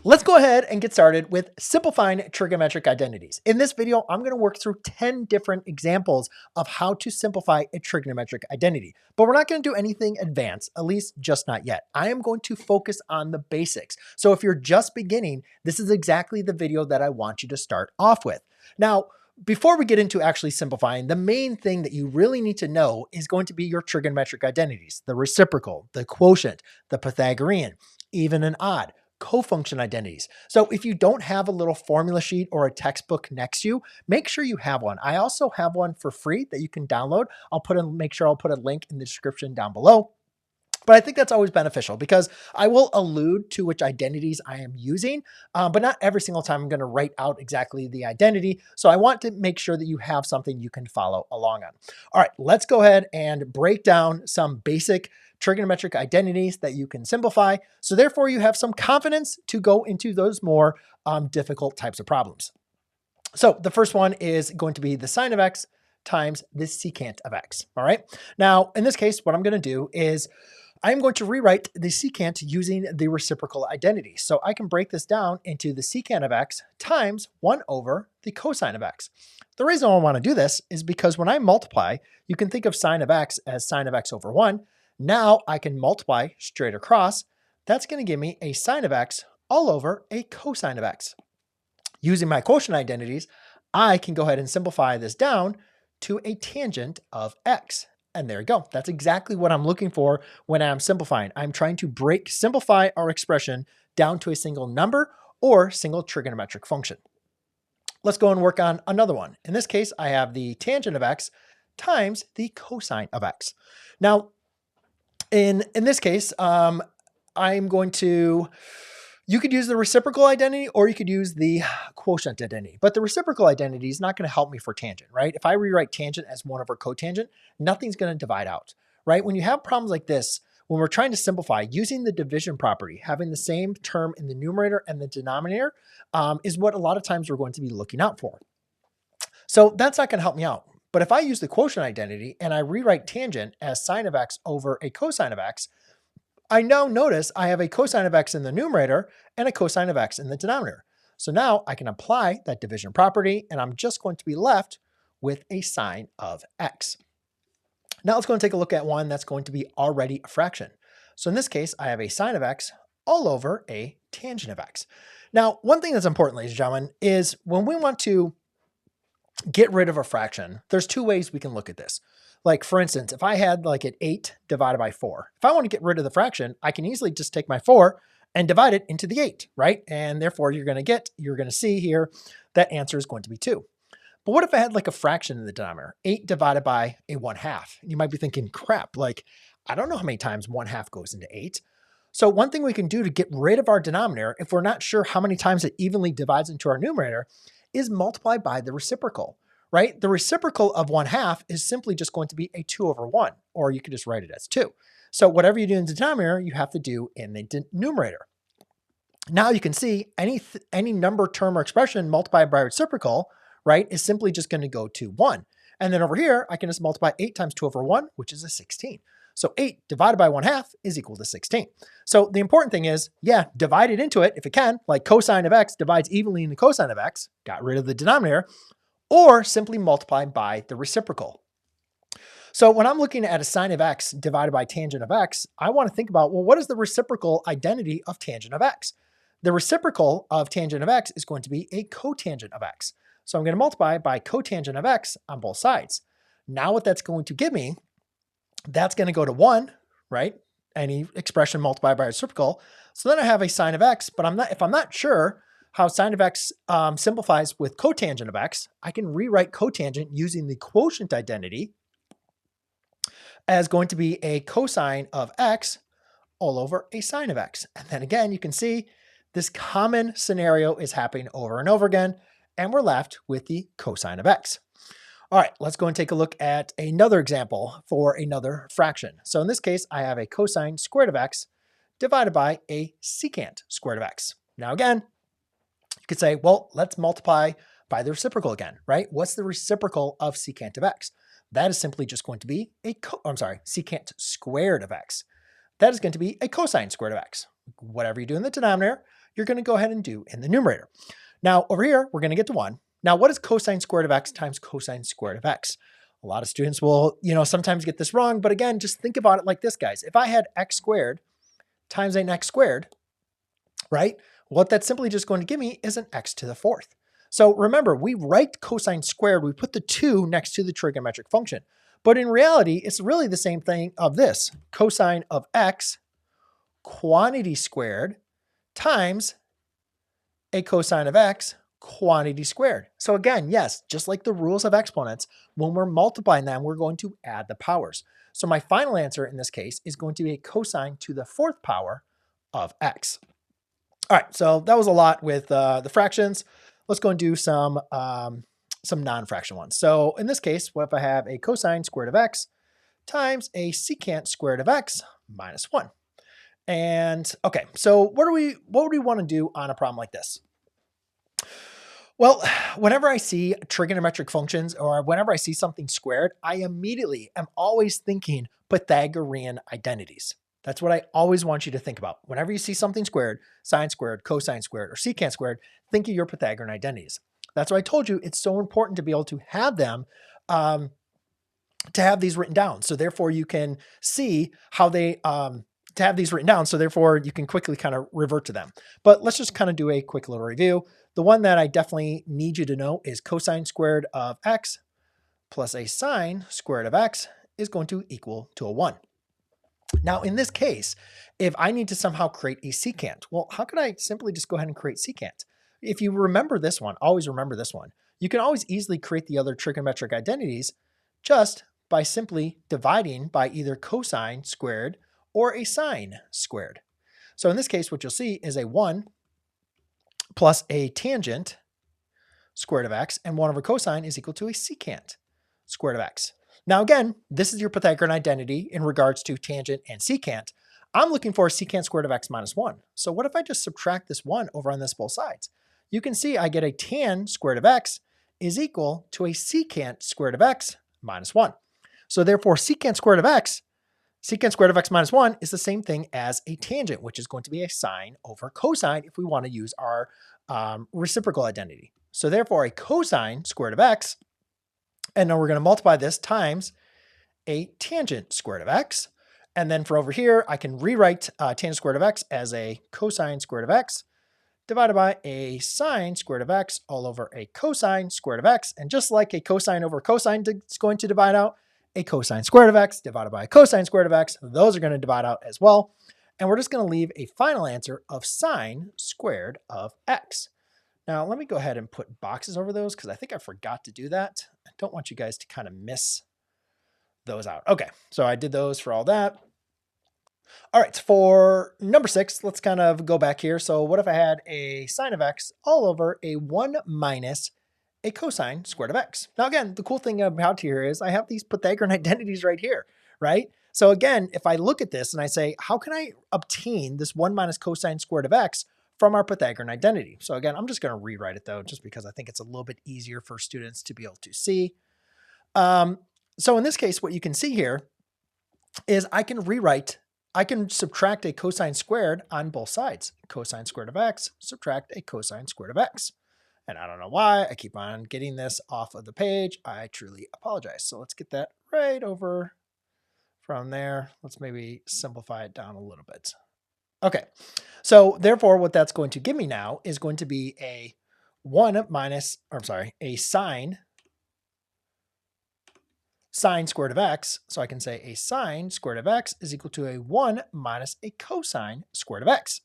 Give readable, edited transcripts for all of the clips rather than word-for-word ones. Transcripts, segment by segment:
Let's go ahead and get started with simplifying trigonometric identities. In this video, I'm going to work through 10 different examples of how to simplify a trigonometric identity. But we're not going to do anything advanced, at least just not yet. I am going to focus on the basics. So if you're just beginning, this is exactly the video that I want you to start off with. Now, before we get into actually simplifying, the main thing that you really need to know is going to be your trigonometric identities: the reciprocal, the quotient, the Pythagorean, even and odd, cofunction identities. So if you don't have a little formula sheet or a textbook next to you, make sure you have one. I also have one for free that you can download. Make sure I'll put a link in the description down below. But I think that's always beneficial because I will allude to which identities I am using, but not every single time I'm going to write out exactly the identity. So I want to make sure that you have something you can follow along on. All right, let's go ahead and break down some basic trigonometric identities that you can simplify. So therefore you have some confidence to go into those more difficult types of problems. So the first one is going to be the sine of x times the secant of x. All right. Now, in this case, what I'm going to do is I'm going to rewrite the secant using the reciprocal identity. So I can break this down into the secant of x times 1 over the cosine of x. The reason I want to do this is because when I multiply, you can think of sine of x as sine of x over 1. Now I can multiply straight across. That's going to give me a sine of x all over a cosine of x. Using my quotient identities, I can go ahead and simplify this down to a tangent of x. And there you go. That's exactly what I'm looking for when I'm simplifying. I'm trying to simplify our expression down to a single number or single trigonometric function. Let's go and work on another one. In this case, I have the tangent of x times the cosine of x. Now, in this case, you could use the reciprocal identity or you could use the quotient identity. But the reciprocal identity is not going to help me for tangent, right? If I rewrite tangent as 1 over cotangent, nothing's going to divide out, right? When you have problems like this, when we're trying to simplify, using the division property, having the same term in the numerator and the denominator is what a lot of times we're going to be looking out for. So that's not going to help me out. But if I use the quotient identity and I rewrite tangent as sine of x over a cosine of x, I now notice I have a cosine of x in the numerator and a cosine of x in the denominator. So now I can apply that division property and I'm just going to be left with a sine of x. Now let's go and take a look at one that's going to be already a fraction. So in this case, I have a sine of x all over a tangent of x. Now, one thing that's important, ladies and gentlemen, is when we want to get rid of a fraction, there's two ways we can look at this. Like for instance, if I had like an 8 divided by 4, if I want to get rid of the fraction, I can easily just take my 4 and divide it into the 8, right? And therefore you're going to see here that answer is going to be 2. But what if I had like a fraction in the denominator, 8 divided by a 1/2? You might be thinking, crap, like I don't know how many times 1/2 goes into 8. So one thing we can do to get rid of our denominator, if we're not sure how many times it evenly divides into our numerator, is multiply by the reciprocal. Right? The reciprocal of 1/2 is simply just going to be a 2 over 1, or you could just write it as 2. So whatever you do in the denominator, you have to do in the numerator. Now you can see any number, term, or expression multiplied by reciprocal, right, is simply just going to go to 1. And then over here, I can just multiply 8 times 2 over 1, which is a 16. So 8 divided by 1/2 is equal to 16. So the important thing is, yeah, divide it into it if it can, like cosine of x divides evenly into cosine of x, got rid of the denominator, or simply multiply by the reciprocal. So when I'm looking at a sine of x divided by tangent of x, I want to think about, well, what is the reciprocal identity of tangent of x? The reciprocal of tangent of x is going to be a cotangent of x. So I'm going to multiply by cotangent of x on both sides. Now what that's going to give me, that's going to go to 1, right? Any expression multiplied by reciprocal. So then I have a sine of x, but if I'm not sure how sine of x simplifies with cotangent of x, I can rewrite cotangent using the quotient identity as going to be a cosine of x all over a sine of x. And then again, you can see this common scenario is happening over and over again, and we're left with the cosine of x. All right, let's go and take a look at another example for another fraction. So in this case, I have a cosine squared of x divided by a secant squared of x. Now again, you could say, well, let's multiply by the reciprocal again, right? What's the reciprocal of secant of x? That is simply just going to be secant squared of x. That is going to be a cosine squared of x. Whatever you do in the denominator, you're going to go ahead and do in the numerator. Now over here, we're going to get to 1. Now what is cosine squared of x times cosine squared of x? A lot of students will, sometimes get this wrong, but again, just think about it like this, guys. If I had x squared times an x squared, right? What that's simply just going to give me is an x to the 4th. So remember, we write cosine squared, we put the 2 next to the trigonometric function. But in reality, it's really the same thing of this. Cosine of x, quantity squared, times a cosine of x, quantity squared. So again, yes, just like the rules of exponents, when we're multiplying them, we're going to add the powers. So my final answer in this case is going to be a cosine to the 4th power of x. All right, so that was a lot with the fractions. Let's go and do some non-fraction ones. So in this case, what if I have a cosine squared of x times a secant squared of x minus 1? And okay, so what would we want to do on a problem like this? Well, whenever I see trigonometric functions or whenever I see something squared, I immediately am always thinking Pythagorean identities. That's what I always want you to think about. Whenever you see something squared, sine squared, cosine squared, or secant squared, think of your Pythagorean identities. That's why I told you it's so important to be able to have them, to have these written down. So therefore you can see how they, to have these written down. So therefore you can quickly kind of revert to them. But let's just kind of do a quick little review. The one that I definitely need you to know is cosine squared of x plus a sine squared of x is going to equal to a 1. Now, in this case, if I need to somehow create a secant, well, how could I simply just go ahead and create secant? If you remember this one, always remember this one. You can always easily create the other trigonometric identities just by simply dividing by either cosine squared or a sine squared. So in this case, what you'll see is a 1 plus a tangent squared of x, and 1 over cosine is equal to a secant squared of x. Now again, this is your Pythagorean identity in regards to tangent and secant. I'm looking for a secant squared of x minus 1. So what if I just subtract this 1 over on this both sides? You can see I get a tan squared of x is equal to a secant squared of x minus 1. So therefore secant squared of x minus 1 is the same thing as a tangent, which is going to be a sine over cosine if we want to use our reciprocal identity. So therefore a cosine squared of x, and now we're going to multiply this times a tangent squared of x. And then for over here, I can rewrite tangent squared of x as a cosine squared of x divided by a sine squared of x all over a cosine squared of x. And just like a cosine over cosine is going to divide out, a cosine squared of x divided by a cosine squared of x, those are going to divide out as well. And we're just going to leave a final answer of sine squared of x. Now, let me go ahead and put boxes over those because I think I forgot to do that. I don't want you guys to kind of miss those out. Okay, so I did those for all that. All right, for number 6, let's kind of go back here. So what if I had a sine of x all over a 1 minus a cosine squared of x? Now again, the cool thing about here is I have these Pythagorean identities right here, right? So again, if I look at this and I say, how can I obtain this 1 minus cosine squared of x from our Pythagorean identity? So again, I'm just going to rewrite it though, just because I think it's a little bit easier for students to be able to see. So in this case, what you can see here is I can subtract a cosine squared on both sides. Cosine squared of x, subtract a cosine squared of x. And I don't know why I keep on getting this off of the page. I truly apologize. So let's get that right over from there. Let's maybe simplify it down a little bit. Okay, so therefore what that's going to give me now is going to be a a sine squared of x. So I can say a sine squared of x is equal to a 1 minus a cosine squared of x.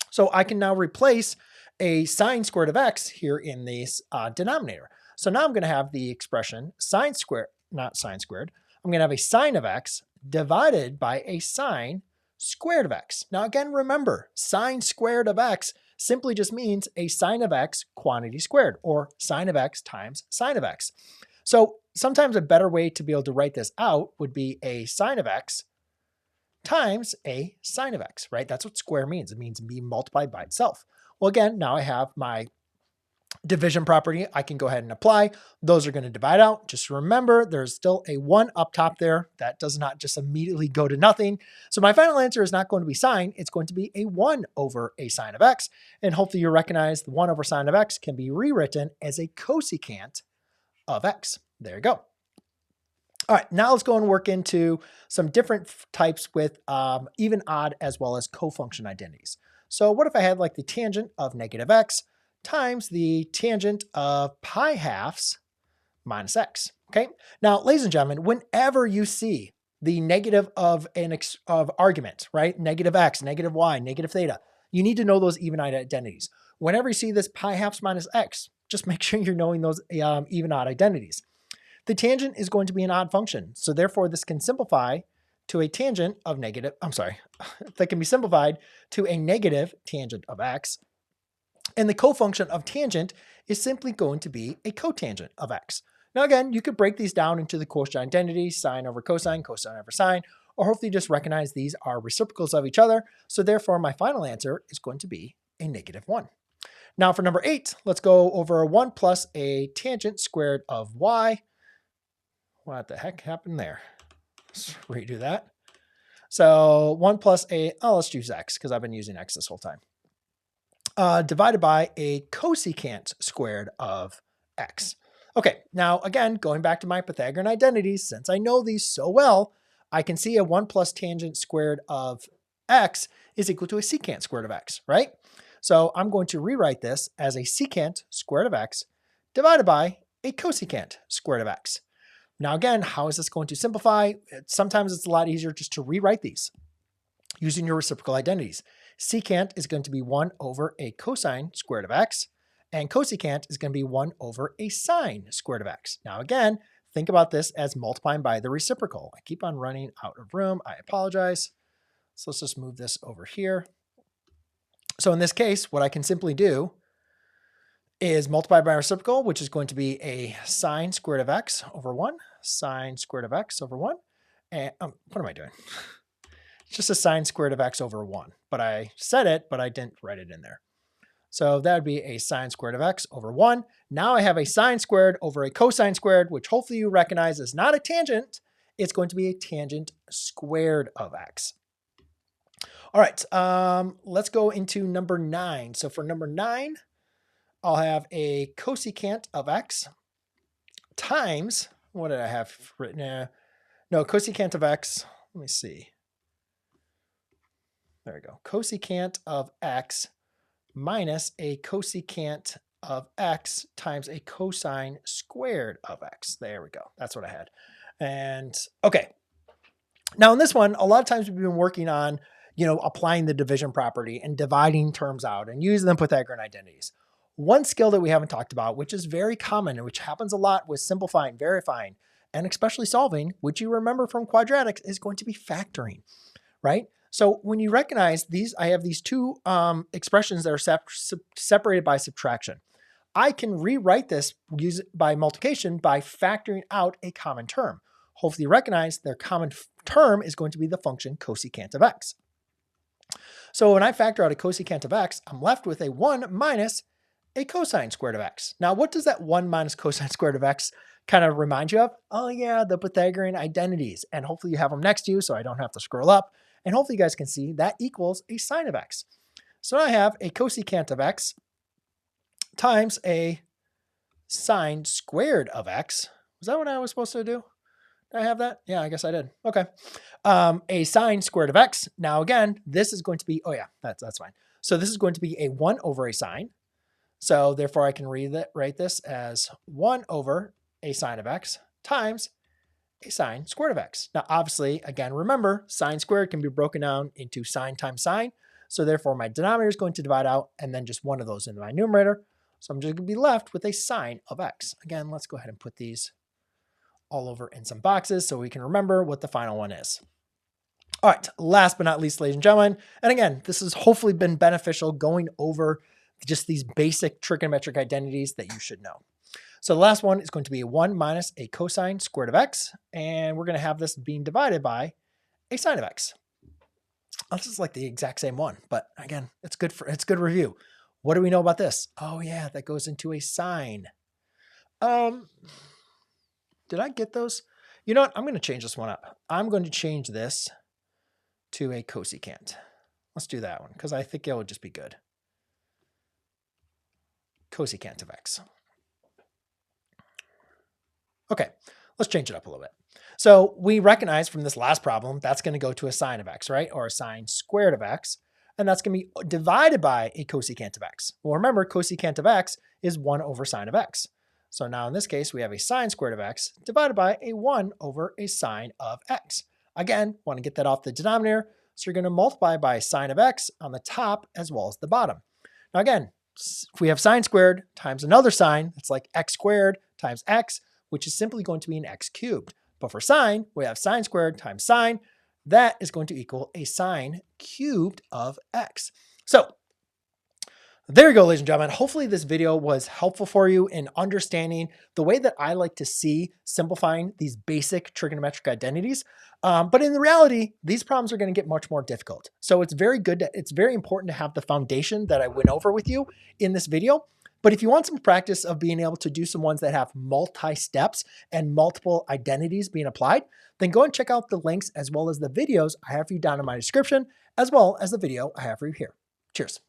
So I can now replace a sine squared of x here in this denominator. So now I'm going to have the expression sine squared, not sine squared. I'm going to have a sine of x divided by a sine squared of x. Now again, remember, sine squared of x simply just means a sine of x quantity squared, or sine of x times sine of x. So sometimes a better way to be able to write this out would be a sine of x times a sine of x, right? That's what square means. It means be multiplied by itself. Well, again, now I have my division property, I can go ahead and apply. Those are going to divide out. Just remember, there's still a 1 up top there. That does not just immediately go to nothing. So my final answer is not going to be sine. It's going to be a 1 over a sine of x. And hopefully you recognize the 1 over sine of x can be rewritten as a cosecant of x. There you go. All right, now let's go and work into some different types with even, odd, as well as cofunction identities. So what if I had like the tangent of negative x times the tangent of pi halves minus x, okay? Now, ladies and gentlemen, whenever you see the negative of of argument, right? Negative x, negative y, negative theta, you need to know those even odd identities. Whenever you see this pi halves minus x, just make sure you're knowing those even odd identities. The tangent is going to be an odd function, so therefore this can simplify to a tangent of negative, that can be simplified to a negative tangent of x. And the cofunction of tangent is simply going to be a cotangent of x. Now again, you could break these down into the quotient identities, sine over cosine, cosine over sine, or hopefully just recognize these are reciprocals of each other. So therefore my final answer is going to be a negative 1. Now for number 8, let's go over 1 plus a tangent squared of y. What the heck happened there? Let's redo that. So 1 plus let's use x because I've been using x this whole time. Divided by a cosecant squared of x. Okay, now again, going back to my Pythagorean identities, since I know these so well, I can see a 1 plus tangent squared of x is equal to a secant squared of x, right? So I'm going to rewrite this as a secant squared of x divided by a cosecant squared of x. Now again, how is this going to simplify? Sometimes it's a lot easier just to rewrite these using your reciprocal identities. Secant is going to be 1 over a cosine squared of x, and cosecant is going to be 1 over a sine squared of x. Now again, think about this as multiplying by the reciprocal. I keep on running out of room. I apologize. So let's just move this over here. So in this case, what I can simply do is multiply by reciprocal, which is going to be a sine squared of x over 1, sine squared of x over 1. And what am I doing? It's just a sine squared of x over 1. But I said it, but I didn't write it in there. So that would be a sine squared of x over 1. Now I have a sine squared over a cosine squared, which hopefully you recognize is not a tangent. It's going to be a tangent squared of x. All right, let's go into number 9. So for number 9, I'll have a cosecant of x times, what did I have written there? No, cosecant of x, let me see. There we go. Cosecant of x minus a cosecant of x times a cosine squared of x. There we go. That's what I had. And okay. Now in this one, a lot of times we've been working on, applying the division property and dividing terms out and using the Pythagorean identities. One skill that we haven't talked about, which is very common and which happens a lot with simplifying, verifying, and especially solving, which you remember from quadratics, is going to be factoring, right? So when you recognize these, I have these two expressions that are separated by subtraction. I can rewrite this by multiplication by factoring out a common term. Hopefully you recognize their common term is going to be the function cosecant of x. So when I factor out a cosecant of x, I'm left with a 1 minus a cosine squared of x. Now, what does that 1 minus cosine squared of x kind of remind you of? Oh yeah, the Pythagorean identities. And hopefully you have them next to you so I don't have to scroll up. And hopefully you guys can see that equals a sine of x. So now I have a cosecant of x times a sine squared of x. Was that what I was supposed to do? Did I have that? Yeah, I guess I did. Okay. A sine squared of x. Now again, this is going to be, oh yeah, that's fine. So this is going to be a 1 over a sine. So therefore I can write this as 1 over a sine of x times a sine squared of x. Now obviously, again, remember, sine squared can be broken down into sine times sine. So therefore my denominator is going to divide out and then just one of those in my numerator. So I'm just going to be left with a sine of x. Again, let's go ahead and put these all over in some boxes so we can remember what the final one is. All right, last but not least, ladies and gentlemen, and again, this has hopefully been beneficial going over just these basic trigonometric identities that you should know. So the last one is going to be a 1 minus a cosine squared of x, and we're going to have this being divided by a sine of x. This is like the exact same one, but again, it's good review. What do we know about this? Oh yeah, that goes into a sine. Did I get those? You know what? I'm going to change this one up. I'm going to change this to a cosecant. Let's do that one because I think it would just be good. Cosecant of x. Okay, let's change it up a little bit. So we recognize from this last problem, that's going to go to a sine of x, right? Or a sine squared of x. And that's going to be divided by a cosecant of x. Well, remember, cosecant of x is 1 over sine of x. So now in this case, we have a sine squared of x divided by a 1 over a sine of x. Again, want to get that off the denominator. So you're going to multiply by sine of x on the top as well as the bottom. Now again, if we have sine squared times another sine, it's like x squared times x, which is simply going to be an x cubed. But for sine, we have sine squared times sine. That is going to equal a sine cubed of x. So there you go, ladies and gentlemen. Hopefully this video was helpful for you in understanding the way that I like to see simplifying these basic trigonometric identities. But in the reality, these problems are going to get much more difficult. So it's very important to have the foundation that I went over with you in this video. But if you want some practice of being able to do some ones that have multi-steps and multiple identities being applied, then go and check out the links as well as the videos I have for you down in my description, as well as the video I have for you here. Cheers.